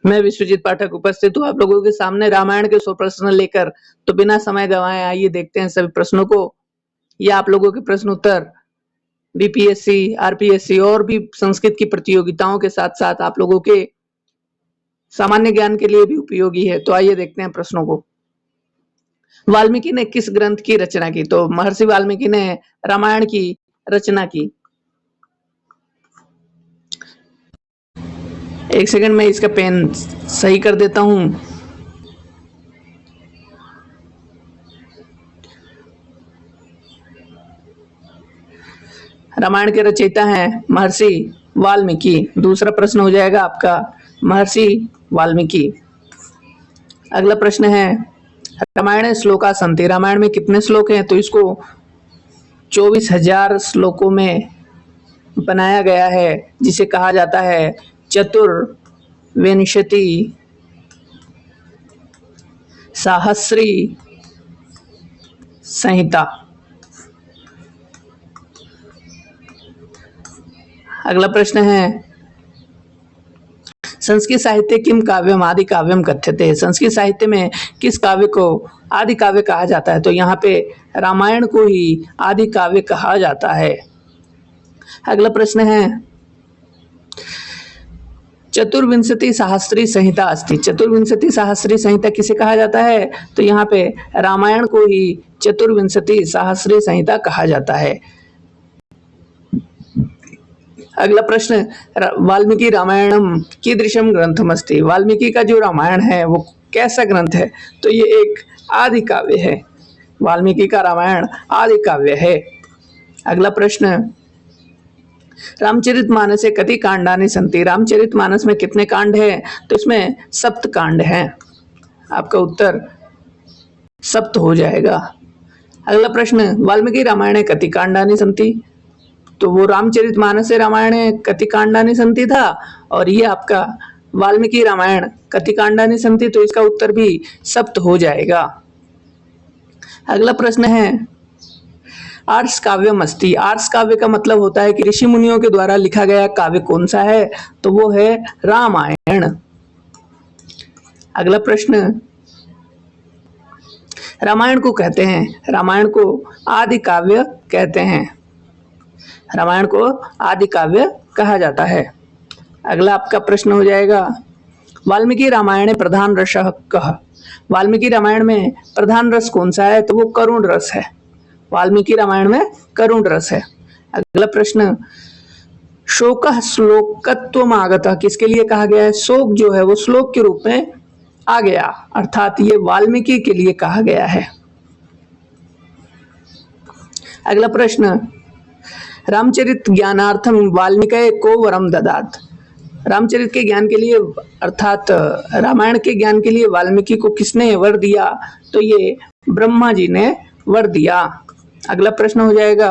मैं विश्वजीत पाठक उपस्थित हूँ आप लोगों के सामने रामायण के 100 प्रश्न लेकर। तो बिना समय गंवाए आइए देखते हैं सभी प्रश्नों को। ये आप लोगों के प्रश्न उत्तर बीपीएससी, आरपीएससी और भी संस्कृत की प्रतियोगिताओं के साथ-साथ आप लोगों के सामान्य ज्ञान के लिए भी उपयोगी है। तो आइए देखते हैं प्रश्नों को। वाल्मीकि ने किस ग्रंथ की रचना की? तो महर्षि वाल्मीकि ने रामायण की रचना की। एक सेकंड में इसका पेन सही कर देता हूं। रामायण के रचयिता हैं महर्षि वाल्मीकि। दूसरा प्रश्न हो जाएगा आपका महर्षि वाल्मीकि। अगला प्रश्न है रामायण श्लोका संति। रामायण में कितने श्लोक हैं? तो इसको 24,000 श्लोकों में बनाया गया है, जिसे कहा जाता है चतुर्विंशति सहस्री संहिता। अगला प्रश्न है संस्कृत साहित्य किम काव्यम आदि काव्यम कथ्यते। संस्कृत साहित्य में किस काव्य को आदि काव्य कहा जाता है? तो यहाँ पे रामायण को ही आदि काव्य कहा जाता है। अगला प्रश्न है चतुर्विंशति सहस्त्री संहिता अस्ति। चतुर्विंशति सहस्त्री संहिता किसे कहा जाता है? तो यहाँ पे रामायण को ही चतुर्विंशति सहस्त्री संहिता कहा जाता है। अगला प्रश्न वाल्मीकि रामायणम कीदृशम ग्रंथमस्ति। वाल्मीकि का जो रामायण है वो कैसा ग्रंथ है? तो ये एक आदि काव्य है। वाल्मीकि का रामायण आदि काव्य है। अगला प्रश्न रामचरितमानसे कति कांडानि सन्ति। रामचरितमानस में कितने कांड हैं? तो इसमें 7 कांड हैं। आपका उत्तर 7 हो जाएगा। अगला प्रश्न वाल्मीकि रामायणे कति कांडानि सन्ति। तो वो रामचरितमानस रामायणे कति कांडानि सन्ति था और ये आपका वाल्मीकि रामायण कति कांडानि सन्ति, तो इसका उत्तर भी 7 हो जाएगा। अगला प्रश्न है आर्ष काव्यम अस्ति। आर्ष काव्य का मतलब होता है कि ऋषि मुनियों के द्वारा लिखा गया काव्य कौन सा है? तो वो है रामायण। अगला प्रश्न रामायण को कहते हैं, रामायण को आदि काव्य कहते हैं। रामायण को आदि काव्य कहा जाता है। अगला आपका प्रश्न हो जाएगा वाल्मीकि रामायण प्रधान रसः कः। वाल्मीकि रामायण में प्रधान रस कौन सा है? तो वो करुण रस है। वाल्मीकि रामायण में करुण रस है। अगला प्रश्न शोकः श्लोकत्वम आगतः किसके लिए कहा गया है? शोक जो है वो श्लोक के रूप में आ गया, अर्थात ये वाल्मीकि के लिए कहा गया है। अगला प्रश्न रामचरित ज्ञानार्थम वाल्मीकि को वरम ददात। रामचरित के ज्ञान के लिए अर्थात रामायण के ज्ञान के लिए वाल्मीकि को किसने वर दिया? तो ये ब्रह्मा जी ने वर दिया। अगला प्रश्न हो जाएगा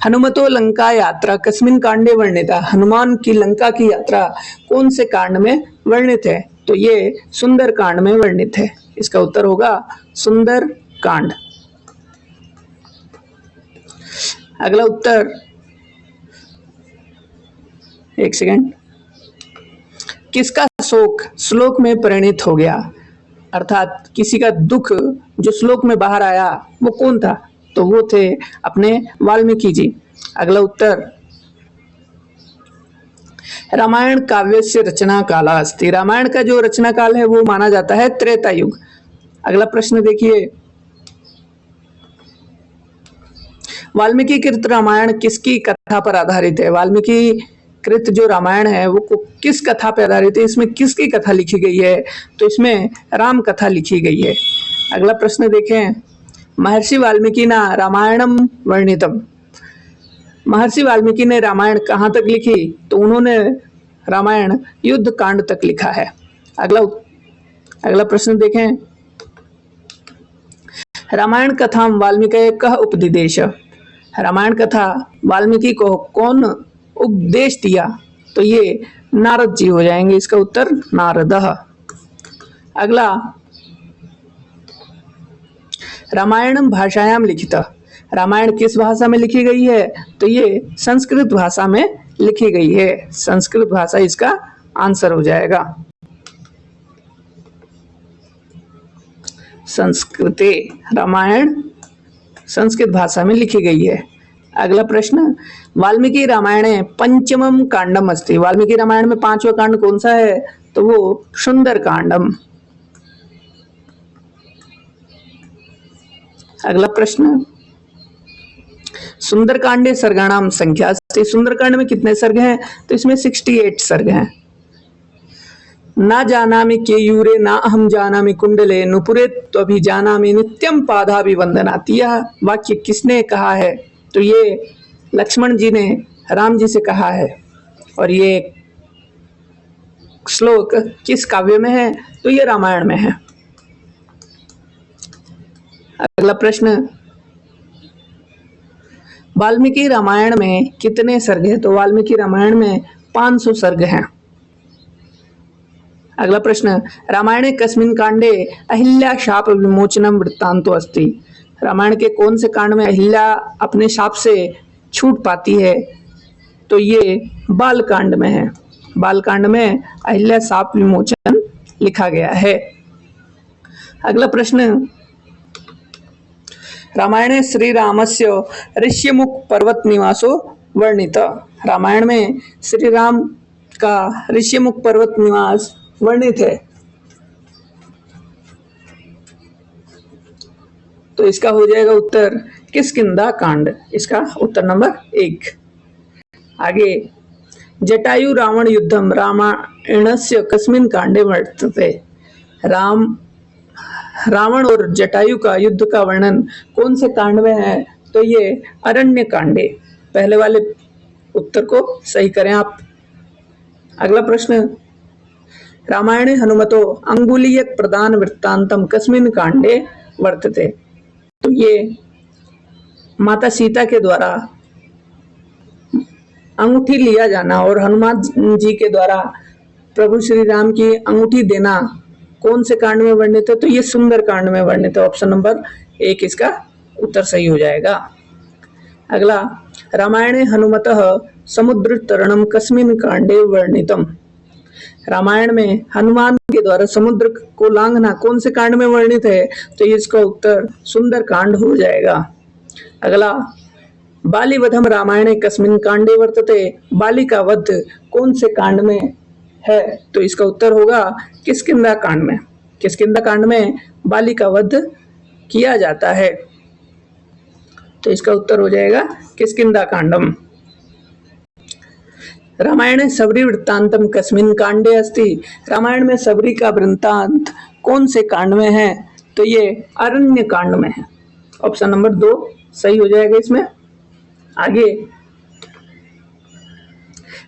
हनुमतो लंका यात्रा कस्मिन कांडे वर्णिता। हनुमान की लंका की यात्रा कौन से कांड में वर्णित है? तो ये सुंदर कांड में वर्णित है। इसका उत्तर होगा सुंदर कांड। अगला उत्तर एक सेकेंड किसका शोक श्लोक में परिणित हो गया? अर्थात किसी का दुख जो श्लोक में बाहर आया वो कौन था? तो वो थे अपने वाल्मीकि जी। अगला उत्तर रामायण काव्य से रचना काला अस्ति। रामायण का जो रचना काल है वो माना जाता है त्रेता युग। अगला प्रश्न देखिए वाल्मीकि कृत रामायण किसकी कथा पर आधारित है? वाल्मीकि कृत जो रामायण है वो किस कथा पर आधारित है? इसमें किसकी कथा लिखी गई है? तो इसमें राम कथा लिखी गई है। अगला प्रश्न देखें महर्षि वाल्मीकि ना रामायणम वर्णितम। महर्षि वाल्मीकि ने रामायण कहाँ तक लिखी? तो उन्होंने रामायण युद्ध कांड तक लिखा है। अगला प्रश्न देखें रामायण कथा वाल्मीकि कः उपदिदेश। रामायण कथा वाल्मीकि को कौन उपदेश दिया? तो ये नारद जी हो जाएंगे। इसका उत्तर नारदः। अगला रामायणम भाषायाम लिखिता। रामायण किस भाषा में लिखी गई है? तो ये संस्कृत भाषा में लिखी गई है। संस्कृत भाषा इसका आंसर हो जाएगा। संस्कृते, रामायण संस्कृत भाषा में लिखी गई है। अगला प्रश्न, वाल्मीकि रामायणे पंचमम कांडम अस्ति। वाल्मीकि रामायण में पांचवा कांड कौन सा है? तो वो सुंदर कांडम। अगला प्रश्न, सुंदरकांडे सर्गाणाम संख्या अस्ति। सुंदरकांड में कितने सर्ग हैं? तो इसमें 68 सर्ग हैं। ना जानामि केयूरे ना अहम जानामि कुंडले नुपुरे त्वभिजानामि नित्यम पादाभिवंदनात्। यह वाक्य किसने कहा है? तो ये लक्ष्मण जी ने राम जी से कहा है। और ये श्लोक किस काव्य में है? तो ये रामायण में है। अगला प्रश्न, वाल्मीकि रामायण में कितने सर्ग हैं? तो वाल्मीकि रामायण में 500 सर्ग हैं। अगला प्रश्न, रामायणे कस्मिन् कांडे अहिल्या शाप विमोचनम वृत्तांतो अस्ति। रामायण के कौन से कांड में अहिल्या अपने शाप से छूट पाती है? तो ये बाल कांड में है। बाल कांड में अहिल्या शाप विमोचन लिखा गया है। अगला प्रश्न, रामायणे श्री रामस्य ऋष्यमुख पर्वत निवासो वर्णित। रामायण में श्री राम का ऋष्यमुख पर्वत निवास वर्णित है। तो इसका हो जाएगा उत्तर किष्किंधा कांड। इसका उत्तर नंबर 1। आगे, जटायु रावण युद्धम रामायणस्य कस्मिन् कांडे वर्तते। रावण और जटायु का युद्ध का वर्णन कौन से कांड में है? तो ये अरण्य कांडे। पहले वाले उत्तर को सही करें आप। अगला प्रश्न, रामायणे हनुमतो अंगुलीयक प्रदान वृत्तांतम कस्मिन् कांडे वर्तते। तो ये माता सीता के द्वारा अंगूठी लिया जाना और हनुमान जी के द्वारा प्रभु श्री राम की अंगूठी देना कौन से कांड में वर्णित है? तो ये सुंदर कांड में वर्णित है। ऑप्शन नंबर 1 इसका उत्तर सही हो जाएगा। अगला, रामायणे हनुमतः समुद्र तरणम कस्मिन् कांडे वर्णितम। रामायण में हनुमान के द्वारा समुद्र को लांघना कौन से कांड में वर्णित है? तो इसका उत्तर सुंदर कांड हो जाएगा। अगला, बाली वधम रामायणे कस्मिन् कांडे वर्तते। बाली का वध कौन से कांड में है? तो इसका उत्तर होगा किष्किंधा कांड में। किष्किंधा कांड में बाली का वध किया जाता है। तो इसका उत्तर हो जाएगा किष्किंधा कांडम। रामायणे सबरी वृत्तांतम कस्मिन् कांडे अस्ति। रामायण में सबरी का वृत्तांत कौन से कांड में है? तो ये अरण्य कांड में है। ऑप्शन नंबर 2 सही हो जाएगा इसमें। आगे,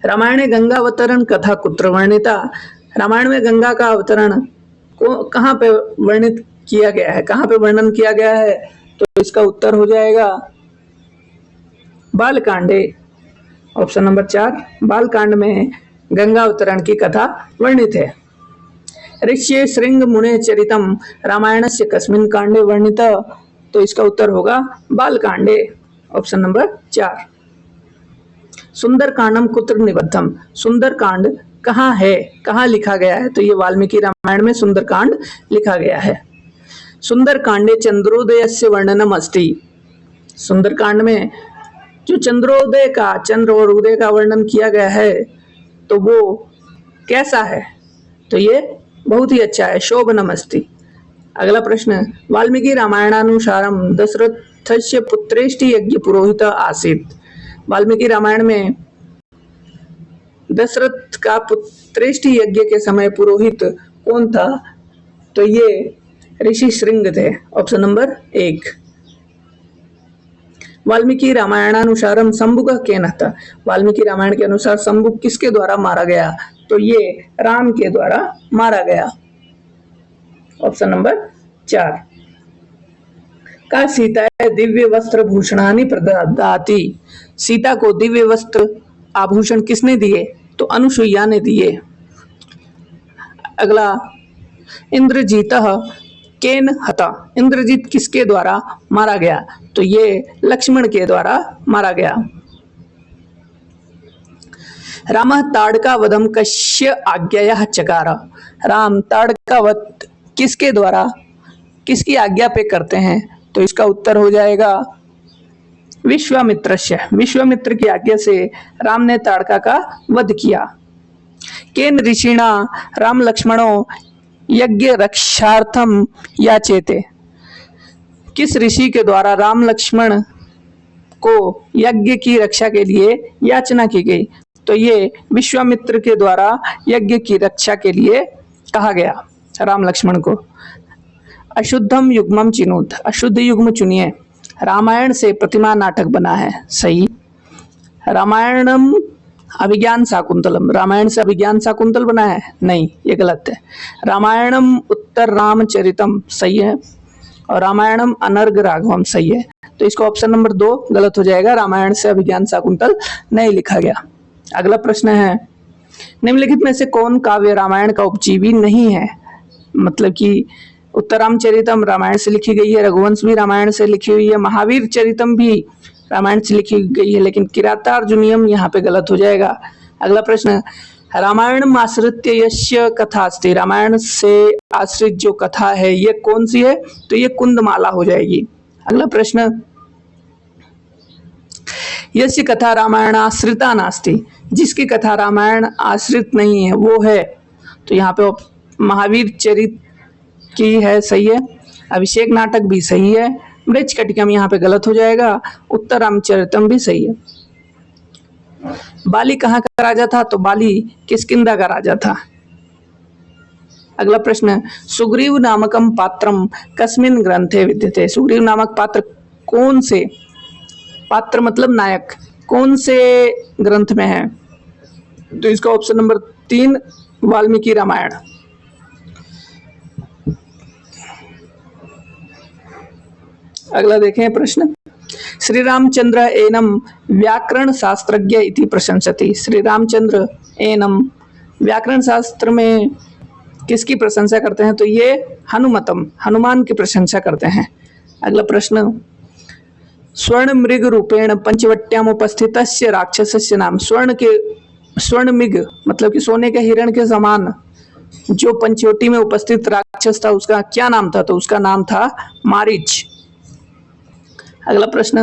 रामायणे गंगा अवतरण कथा कुत्र वर्णिता। रामायण में गंगा का अवतरण को कहाँ पे वर्णित किया गया है? कहाँ पे वर्णन किया गया है? तो इसका उत्तर हो जाएगा बालकांडे। ऑप्शन नंबर 4 बालकांड में गंगा अवतरण की कथा वर्णित है। ऋष्ये श्रृंग मुने चरितम रामायणस्य कस्मिन् कांडे वर्णित। तो इसका उत्तर होगा बालकांडे। Option number 4। सुंदर कांडम कुत्र निबद्धम। सुंदर कांड कहाँ है? कहाँ लिखा गया है? तो ये वाल्मीकि रामायण में सुंदर कांड लिखा गया है। सुंदर कांडे चंद्रोदयस्य वर्णनम अस्ति। सुंदर कांड में जो चंद्रोदय का, चंद्र और उदय का वर्णन किया गया है तो वो कैसा है? तो ये बहुत ही अच्छा है, शोभनम अस्ति। अगला प्रश्न, वाल्मीकि रामायणानुसारम दशरथस्य पुत्रेष्टि यज्ञ पुरोहित आसीत्। वाल्मीकि रामायण में दशरथ का पुत्रेष्टि यज्ञ के समय पुरोहित कौन था? तो ये ऋषि श्रृंग थे। Option number 1। वाल्मीकि रामायणानुसारम शंभुक केन था। वाल्मीकि रामायण के अनुसार शंभुक किसके द्वारा मारा गया? तो ये राम के द्वारा मारा गया। Option number 4। का सीता दिव्य वस्त्र भूषणानि प्रददाति। सीता को दिव्य वस्त्र आभूषण किसने दिए? तो अनुसुईया ने दिए। अगला, इंद्रजीतः केन हता। इंद्रजीत किसके द्वारा मारा गया? तो ये लक्ष्मण के द्वारा मारा गया। रामः ताड़का वधम कस्य आज्ञया चकार। राम ताड़का वध किसके द्वारा किसकी आज्ञा पे करते हैं? तो इसका उत्तर हो जाएगा विश्वामित्रस्य। विश्वामित्र की आज्ञा से राम ने ताड़का का वध किया। केन ऋषिणा राम लक्ष्मणो यज्ञ रक्षार्थम याचेते। किस ऋषि के द्वारा राम लक्ष्मण को यज्ञ की रक्षा के लिए याचना की गई? तो ये विश्वामित्र के द्वारा यज्ञ की रक्षा के लिए कहा गया राम लक्ष्मण को। अशुद्धम युग्मम चिनुत। अशुद्ध युग्म चुनिए। रामायण से प्रतिमा नाटक बना है, सही। रामायणम अभिज्ञान शाकुंतलम। रामायण से अभिज्ञान शाकुंतल बना है, नहीं, ये गलत है। रामायणम उत्तर रामचरितम, सही है। और रामायणम अनर्ग राघवम, सही है। तो इसका ऑप्शन नंबर 2 गलत हो जाएगा। रामायण से अभिज्ञान शाकुंतल नहीं लिखा गया। अगला प्रश्न है, निम्नलिखित में से कौन काव्य रामायण का उपजीवी नहीं है? मतलब कि उत्तर रामचरितम रामायण से लिखी गई है, रघुवंश भी रामायण से लिखी हुई है, महावीर चरितम भी रामायण से लिखी गई है, लेकिन किरातार्जुनीयम यहाँ पे गलत हो जाएगा। अगला प्रश्न, रामायण आश्रित्य यस्य कथा अस्ति। रामायण से आश्रित जो कथा है ये कौन सी है? तो ये कुंदमाला हो जाएगी। अगला प्रश्न, यस्य कथा रामायण आश्रिता नास्ति। जिसकी कथा रामायण आश्रित नहीं है वो है, तो यहाँ पे महावीर चरित की है, सही है। अभिषेक नाटक भी सही है। मृच्छकटिकम यहाँ पे गलत हो जाएगा। उत्तर रामचरितम भी सही है। बाली कहाँ का राजा था? तो बाली किष्किंधा का राजा था। अगला प्रश्न, सुग्रीव नामकम पात्रम कस्मिन ग्रंथे विद्यते। सुग्रीव नामक पात्र कौन से, पात्र मतलब नायक, कौन से ग्रंथ में है? तो इसका ऑप्शन नंबर 3 वाल्मीकि रामायण। अगला देखें प्रश्न, श्री रामचंद्र एनम व्याकरण शास्त्रज्ञ इति प्रशंसति। श्री रामचंद्र एनम व्याकरण शास्त्र में किसकी प्रशंसा करते हैं? तो ये हनुमतम, हनुमान की प्रशंसा करते हैं। अगला प्रश्न, स्वर्ण मृग रूपेण पंचवट्याम उपस्थितस्य राक्षसस्य नाम। स्वर्ण मृग मतलब कि सोने के हिरण के समान जो पंचवटी में उपस्थित राक्षस था उसका क्या नाम था? तो उसका नाम था मारीच। अगला प्रश्न,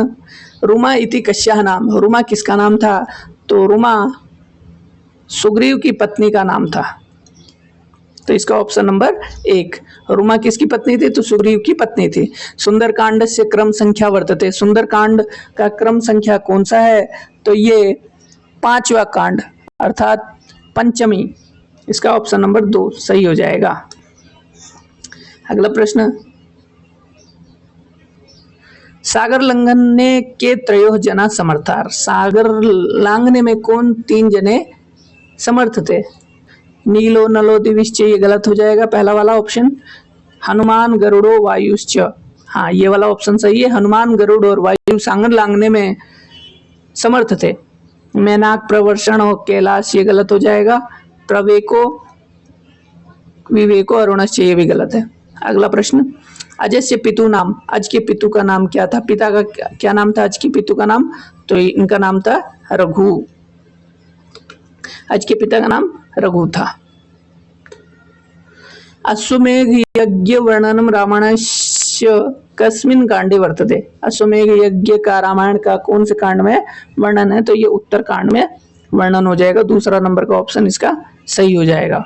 रुमा इति कस्याः नाम। रुमा किसका नाम था? तो रुमा सुग्रीव की पत्नी का नाम था। तो इसका ऑप्शन नंबर 1, रुमा किसकी पत्नी थी? तो सुग्रीव की पत्नी थी। सुंदरकांडस्य क्रम संख्या वर्तते। सुंदरकांड का क्रम संख्या कौन सा है? तो ये 5वां कांड अर्थात पंचमी। इसका ऑप्शन नंबर 2 सही हो जाएगा। अगला प्रश्न, सागर लंघने के त्रयो जना समर्थार। सागर लांघने में कौन 3 जने समर्थ थे? नीलो नलो दिविश्च, ये गलत हो जाएगा पहला वाला ऑप्शन। हनुमान गरुड़ो वायुश्च, हाँ ये वाला ऑप्शन सही है। हनुमान गरुड़ और वायु सागर लांघने में समर्थ थे। मैनाक प्रवर्षण और कैलाश, ये गलत हो जाएगा। प्रवेको विवेको अरुणश्च, ये भी गलत है। अगला प्रश्न, अजय से पितु नाम। अज के पितु का नाम क्या था? पिता का क्या नाम था अज के पितु का नाम? तो इनका नाम था रघु। अज के पिता का नाम रघु था। अश्वमेघ यज्ञ वर्णनम रामायणस्य कस्मिन कांडे वर्तते। अश्वमेघ यज्ञ का रामायण का कौन से कांड में वर्णन है? तो ये उत्तर कांड में वर्णन हो जाएगा। दूसरा नंबर का ऑप्शन इसका सही हो जाएगा।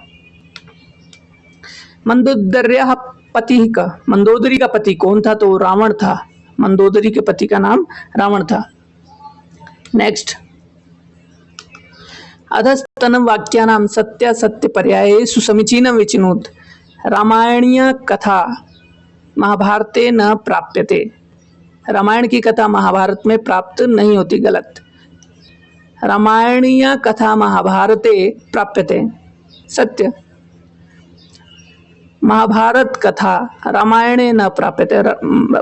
मंदोदर्य पति का, मंदोदरी का पति कौन था? तो रावण था। मंदोदरी के पति का नाम रावण था। नेक्स्ट, अधस्तनम वाक्यानाम सत्य सत्य पर्यायेषु समीचीनं विचिनुत। रामायणीय कथा महाभारते न प्राप्यते। रामायण की कथा महाभारत में प्राप्त नहीं होती, गलत। रामायणीय कथा महाभारते प्राप्यते, सत्य। महाभारत कथा रामायणे न प्राप्यते।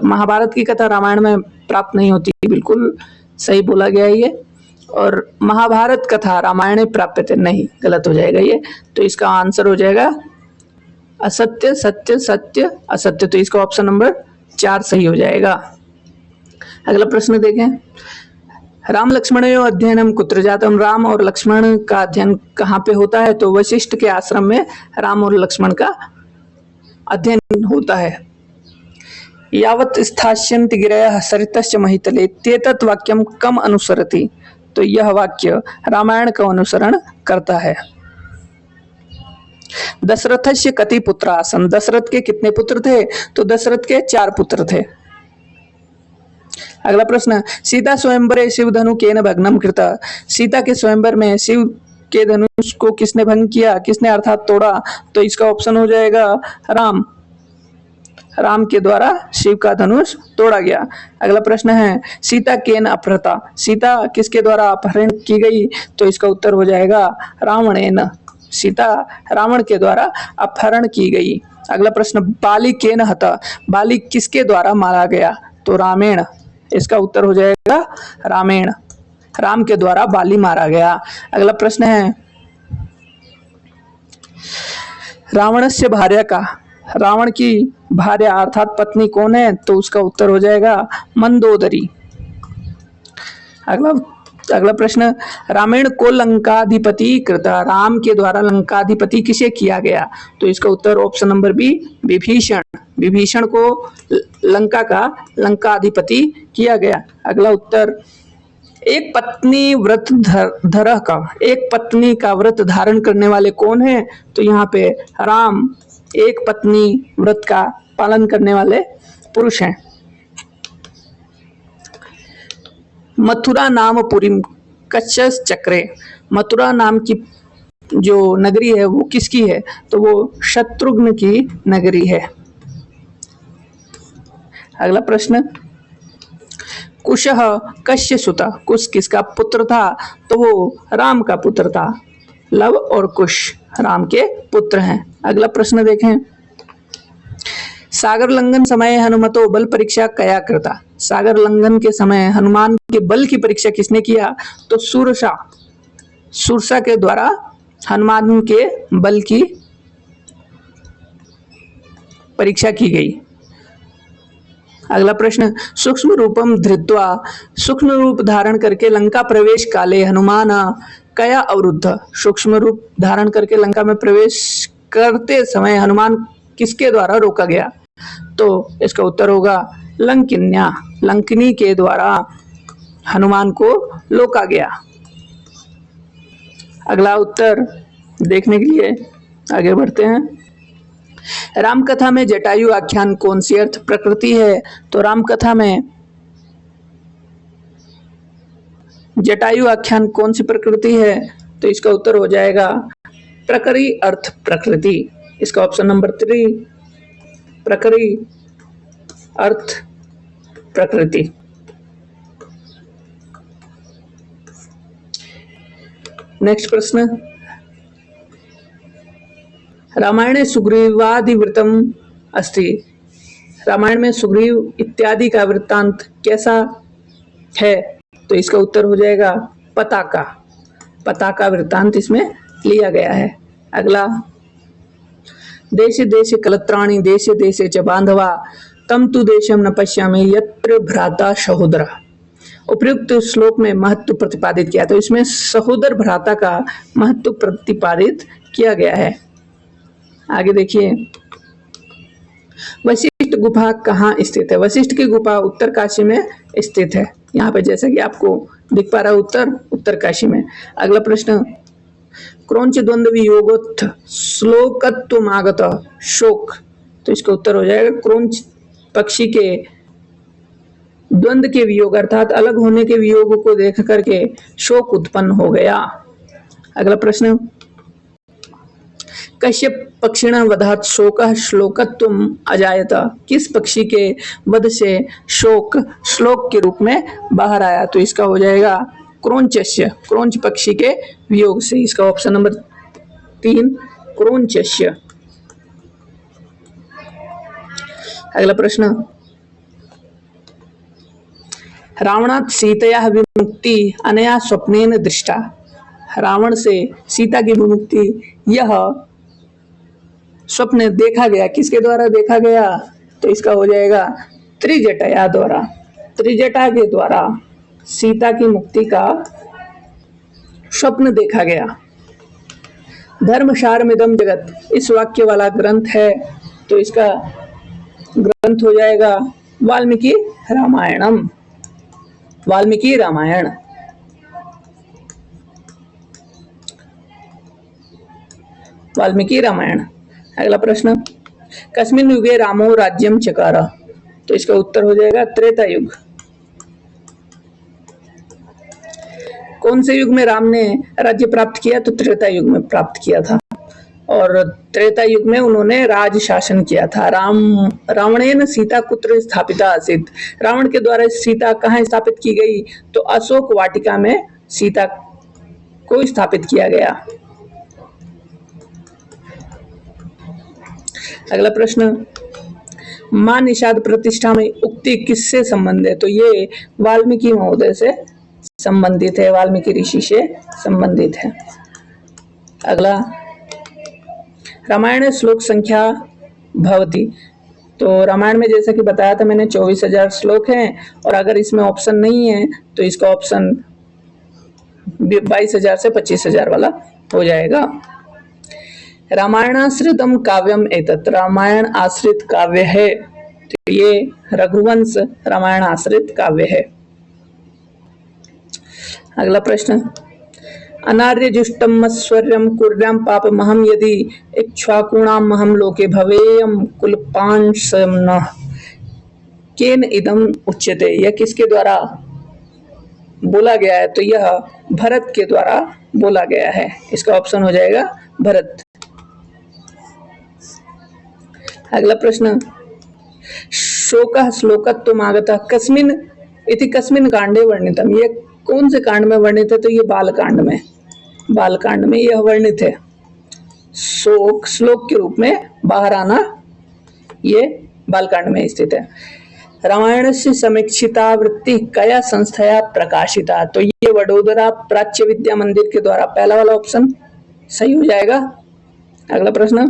महाभारत की कथा रामायण में प्राप्त नहीं होती, बिल्कुल सही बोला गया ये। और महाभारत कथा रामायणे प्राप्यते, नहीं, गलत हो जाएगा ये। तो इसका आंसर हो जाएगा असत्य सत्य सत्य असत्य। तो इसका ऑप्शन नंबर 4 सही हो जाएगा। अगला प्रश्न देखें, राम लक्ष्मणयो अध्ययनम कुत्र जातम। राम और लक्ष्मण का अध्ययन कहाँ पे होता है? तो वशिष्ठ के आश्रम में राम और लक्ष्मण का अध्ययन होता है। यावत् स्थास्यन्ति गिरयः सरितश्च महितले तेतत् वाक्यम कम अनुसरति। तो यह वाक्य रामायण का अनुसरण करता है। दशरथस्य कति पुत्र आसन, दशरथ के कितने पुत्र थे? तो दशरथ के 4 पुत्र थे। अगला प्रश्न, सीता स्वयंवरे शिव धनु केन भग्नम कृता, सीता के स्वयंवर में शिव के धनुष को किसने भंग किया, किसने अर्थात तोड़ा? तो इसका ऑप्शन हो जाएगा राम, राम के द्वारा शिव का धनुष तोड़ा गया। अगला प्रश्न है, सीता केन अपहृता, सीता किसके द्वारा अपहरण की गई? तो इसका उत्तर हो जाएगा रावणेन, सीता रावण के द्वारा अपहरण की गई। अगला प्रश्न, बाली केन हता, बाली किसके द्वारा मारा गया? तो रामेण, इसका उत्तर हो जाएगा रामेण, राम के द्वारा बाली मारा गया। अगला प्रश्न है, रावणस्य भार्या का, रावण की भार्या अर्थात पत्नी कौन है? तो उसका उत्तर हो जाएगा मंदोदरी। अगला प्रश्न, रामेण को लंकाधिपति कृता, राम के द्वारा लंकाधिपति किसे किया गया? तो इसका उत्तर option number B Vibhishan, Vibhishan को लंका का लंकाधिपति किया गया। अगला उत्तर, एक पत्नी व्रत धरह का, एक पत्नी का व्रत धारण करने वाले कौन है? तो यहाँ पे राम एक पत्नी व्रत का पालन करने वाले पुरुष हैं। मथुरा नाम पुरीम कच्चस चक्रे, मथुरा नाम की जो नगरी है वो किसकी है? तो वो शत्रुघ्न की नगरी है। अगला प्रश्न, कुशः कस्य सुता, कुश किसका पुत्र था? तो वो राम का पुत्र था। लव और कुश राम के पुत्र हैं। अगला प्रश्न देखें, सागर लंघन समय हनुमतो बल परीक्षा कया कृता, सागर लंघन के समय हनुमान के बल की परीक्षा किसने किया? तो सुरसा, सुरसा के द्वारा हनुमान के बल की परीक्षा की गई। अगला प्रश्न, सूक्ष्म रूपम धृत्वा, सूक्ष्म रूप धारण करके लंका प्रवेश काले हनुमान कया अवरुद्ध, सूक्ष्म रूप धारण करके लंका में प्रवेश करते समय हनुमान किसके द्वारा रोका गया? तो इसका उत्तर होगा लंकिन्या, लंकिनी के द्वारा हनुमान को रोका गया। अगला उत्तर देखने के लिए आगे बढ़ते हैं। रामकथा में जटायु आख्यान कौन सी अर्थ प्रकृति है? तो रामकथा में जटायु आख्यान कौन सी प्रकृति है? तो इसका उत्तर हो जाएगा प्रकरी अर्थ प्रकृति, इसका ऑप्शन नंबर 3 प्रकरी अर्थ प्रकृति। नेक्स्ट प्रश्न, रामायणे सुग्रीवादिवृतम अस्ति, रामायण में सुग्रीव इत्यादि का वृत्तांत कैसा है? तो इसका उत्तर हो जाएगा पताका, पताका वृत्तांत इसमें लिया गया है। अगला, देशे देशे कलत्राणि देशे देशे च बांधवा तम तु देशम न पश्यामि यत्र भ्राता सहोदरा, उपयुक्त श्लोक में महत्व प्रतिपादित किया, तो इसमें सहोदर भ्राता का महत्व प्रतिपादित किया गया है। आगे देखिए, वशिष्ठ गुफा कहाँ स्थित है? वशिष्ठ की गुफा उत्तरकाशी में स्थित है। यहाँ पे जैसा कि आपको दिख पा रहा है उत्तरकाशी में। अगला प्रश्न, क्रौंच द्वंद्व वियोगोत्थ श्लोकत्वमागत शोक, तो इसका उत्तर हो जाएगा क्रौंच पक्षी के द्वंद्व के वियोग अर्थात अलग होने के वियोग को देख करके शोक उत्पन्न हो गया। अगला प्रश्न, कश्यप पक्षिण वधात् शोकः श्लोकत्वम् अजायत, किस पक्षी के वध से शोक श्लोक के रूप में बाहर आया? तो इसका हो जाएगा क्रौंचस्य, क्रौंच पक्षी के वियोग से, इसका ऑप्शन नंबर 3 क्रौंचस्य। अगला प्रश्न, रावणात् सीतया विमुक्ति अनया स्वप्नेन दृष्टा, रावण से सीता की विमुक्ति यह स्वप्न देखा गया, किसके द्वारा देखा गया? तो इसका हो जाएगा त्रिजटाया द्वारा, त्रिजटा के द्वारा सीता की मुक्ति का स्वप्न देखा गया। धर्मसारमिदं जगत, इस वाक्य वाला ग्रंथ है, तो इसका ग्रंथ हो जाएगा वाल्मीकि रामायणम, वाल्मीकि रामायण। वाल्मीकि रामायण। अगला प्रश्न, कस्मिन् युगे रामो राज्यम चकार, तो इसका उत्तर हो जाएगा त्रेता युग। कौन से युग में राम ने राज्य प्राप्त किया, तो त्रेता युग में प्राप्त किया था। और त्रेता युग में उन्होंने राज शासन किया था। रावणेन सीता कुत्र स्थापिता आसीत, रावण के द्वारा सीता कहाँ स्थापित की गई, तो अशोक वाटिका में सीता को स्थापित किया गया। अगला प्रश्न, मां निषाद प्रतिष्ठा में उक्ति किससे संबंधित है, तो ये वाल्मीकि महोदय से संबंधित है, वाल्मीकि ऋषि से संबंधित है। अगला, रामायण श्लोक संख्या भवति, तो रामायण में जैसा कि बताया था मैंने 24,000 श्लोक हैं, और अगर इसमें ऑप्शन नहीं है तो इसका ऑप्शन 22,000 से 25,000 वाला हो जाएगा। रामायणाश्रितम काव्यम एतत्, रामायण आश्रित काव्य है, तो ये रघुवंश रामायण आश्रित काव्य है। अगला प्रश्न, अनार्य जुष्टम मत्स्वर्यम कुर्याम पापमहम यदि इक्ष्वाकुणाम महम लोके भवेयम कुलपांशम न, केन इदम उच्यते, यह किसके द्वारा बोला गया है, तो यह भरत के द्वारा बोला गया है। इसका ऑप्शन हो जाएगा भरत। अगला प्रश्न, शोकः श्लोकत्वम् आगतः कस्मिन् इति कस्मिन् कांडे वर्णितम, ये कौन से कांड में वर्णित है, तो ये बालकांड में, बालकांड में यह वर्णित है। शोक श्लोक के रूप में बाहर आना ये बालकांड में स्थित है। रामायण से समीक्षिता वृत्ति कया संस्थया प्रकाशिता, तो ये वडोदरा प्राच्य विद्या मंदिर के द्वारा, पहला वाला ऑप्शन सही हो जाएगा। अगला प्रश्न,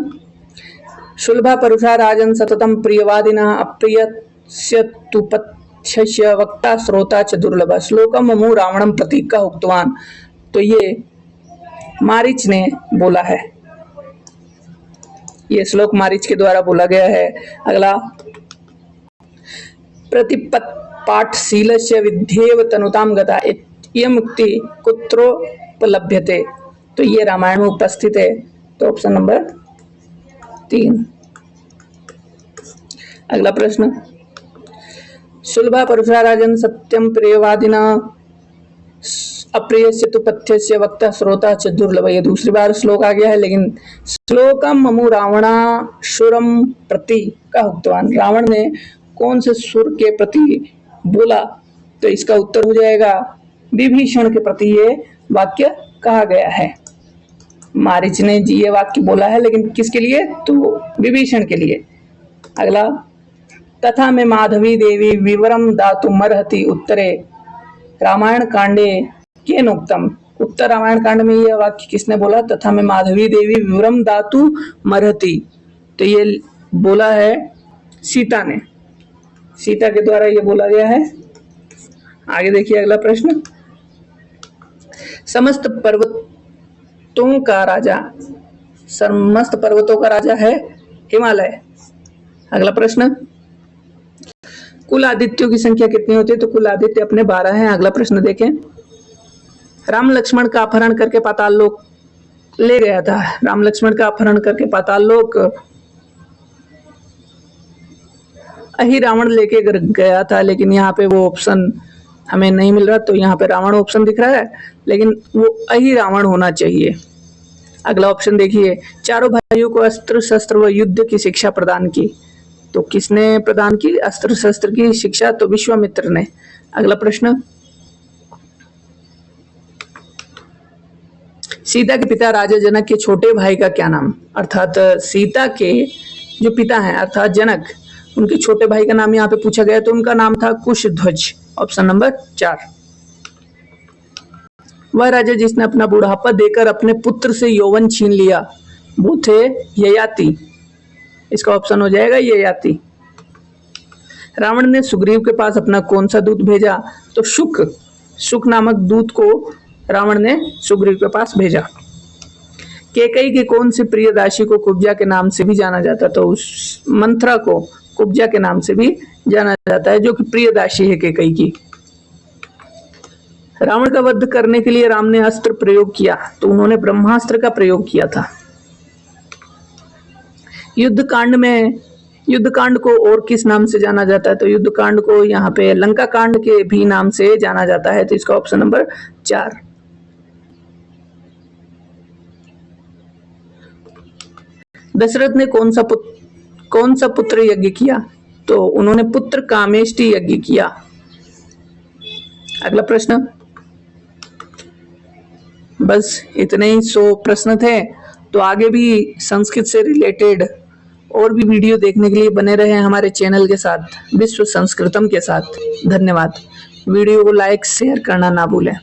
सुलभा परुषा राजन सततम प्रियवादिना अप्रियस्य तु पथ्यस्य वक्ता श्रोता च दुर्लभ, श्लोकम ममु रावणम प्रतीक का उक्तवान, तो ये मारीच ने बोला है, ये श्लोक मारीच के द्वारा बोला गया है। अगला, प्रतिपाठशीलस्य विद्येव तनुताम गता, यह मुक्ति कुत्रोपलभ्यते, तो ये रामायण में उपस्थित है, तो ऑप्शन नंबर 3। अगला प्रश्न, सुलभा परुषा राजन सत्यम प्रियवादिना अप्रियस्य तु पथ्यस्य वक्ता श्रोता च दुर्लभ, ये दूसरी बार श्लोक आ गया है, लेकिन श्लोकम ममु रावणासुरम प्रति का उक्तवान, रावण ने कौन से सुर के प्रति बोला, तो इसका उत्तर हो जाएगा विभीषण के प्रति ये वाक्य कहा गया है। मारीच ने जी ये वाक्य बोला है, लेकिन किसके लिए, तो विभीषण के लिए। अगला, तथा में माधवी देवी विवरम दातुमर्हति उत्तरे रामायण कांडे केन उक्तम, उत्तर रामायण कांड में यह वाक्य किसने बोला, तथा में माधवी देवी विवरम दातु मर्हति, तो ये बोला है सीता ने, सीता के द्वारा ये बोला गया है। आगे देखिए अगला प्रश्न, समस्त पर्वतों का राजा, समस्त पर्वतों का राजा है हिमालय। अगला प्रश्न, कुल आदित्यों की संख्या कितनी होती है, तो कुल आदित्य अपने 12 हैं। अगला प्रश्न देखें, राम लक्ष्मण का अपहरण करके पाताल लोक ले गया था, राम लक्ष्मण का अपहरण करके पाताल लोक अहि रावण लेके गया था, लेकिन यहाँ पे वो ऑप्शन हमें नहीं मिल रहा, तो यहाँ पे रावण ऑप्शन दिख रहा है, लेकिन वो अहि रावण होना चाहिए। अगला ऑप्शन देखिए, चारों भाइयों को अस्त्र शस्त्र व युद्ध की शिक्षा प्रदान की, तो किसने प्रदान की अस्त्र शस्त्र की शिक्षा, तो विश्वामित्र ने। अगला प्रश्न, सीता के पिता राजा जनक के छोटे भाई का क्या नाम, अर्थात सीता के जो पिता हैं अर्थात जनक, उनके छोटे भाई का नाम यहाँ पे पूछा गया, तो उनका नाम था कुशध्वज, ऑप्शन नंबर 4। वह राजा जिसने अपना बुढ़ापा देकर अपने पुत्र से यौवन छीन लिया, वो थे ययाति, इसका ऑप्शन हो जाएगा ययाति। रावण ने सुग्रीव के पास अपना कौन सा दूत भेजा, तो शुक नामक दूत को रावण ने सुग्रीव के पास भेजा। कैकेयी की कौन सी प्रियदासी को कुब्जा के नाम से भी जाना जाता, तो उस मंथरा को कुब्जा के नाम से भी जाना जाता है, जो कि प्रियदासी है कैकेयी की। रावण का वध करने के लिए राम ने अस्त्र प्रयोग किया, तो उन्होंने ब्रह्मास्त्र का प्रयोग किया था। युद्ध कांड को और किस नाम से जाना जाता है? तो युद्ध कांड को यहाँ पे लंका कांड के भी नाम से जाना जाता है। तो इसका ऑप्शन नंबर 4। दशरथ ने कौन सा पुत्र यज्ञ किया? तो उन्होंने पुत्र कामेष्टि यज्ञ किया। अगला प्रश्न, बस इतने ही 100 प्रश्न थे। तो आगे भी संस्कृत से रिलेटेड और भी वीडियो देखने के लिए बने रहे हमारे चैनल के साथ, विश्व संस्कृतम के साथ। धन्यवाद। वीडियो को लाइक शेयर करना ना भूलें।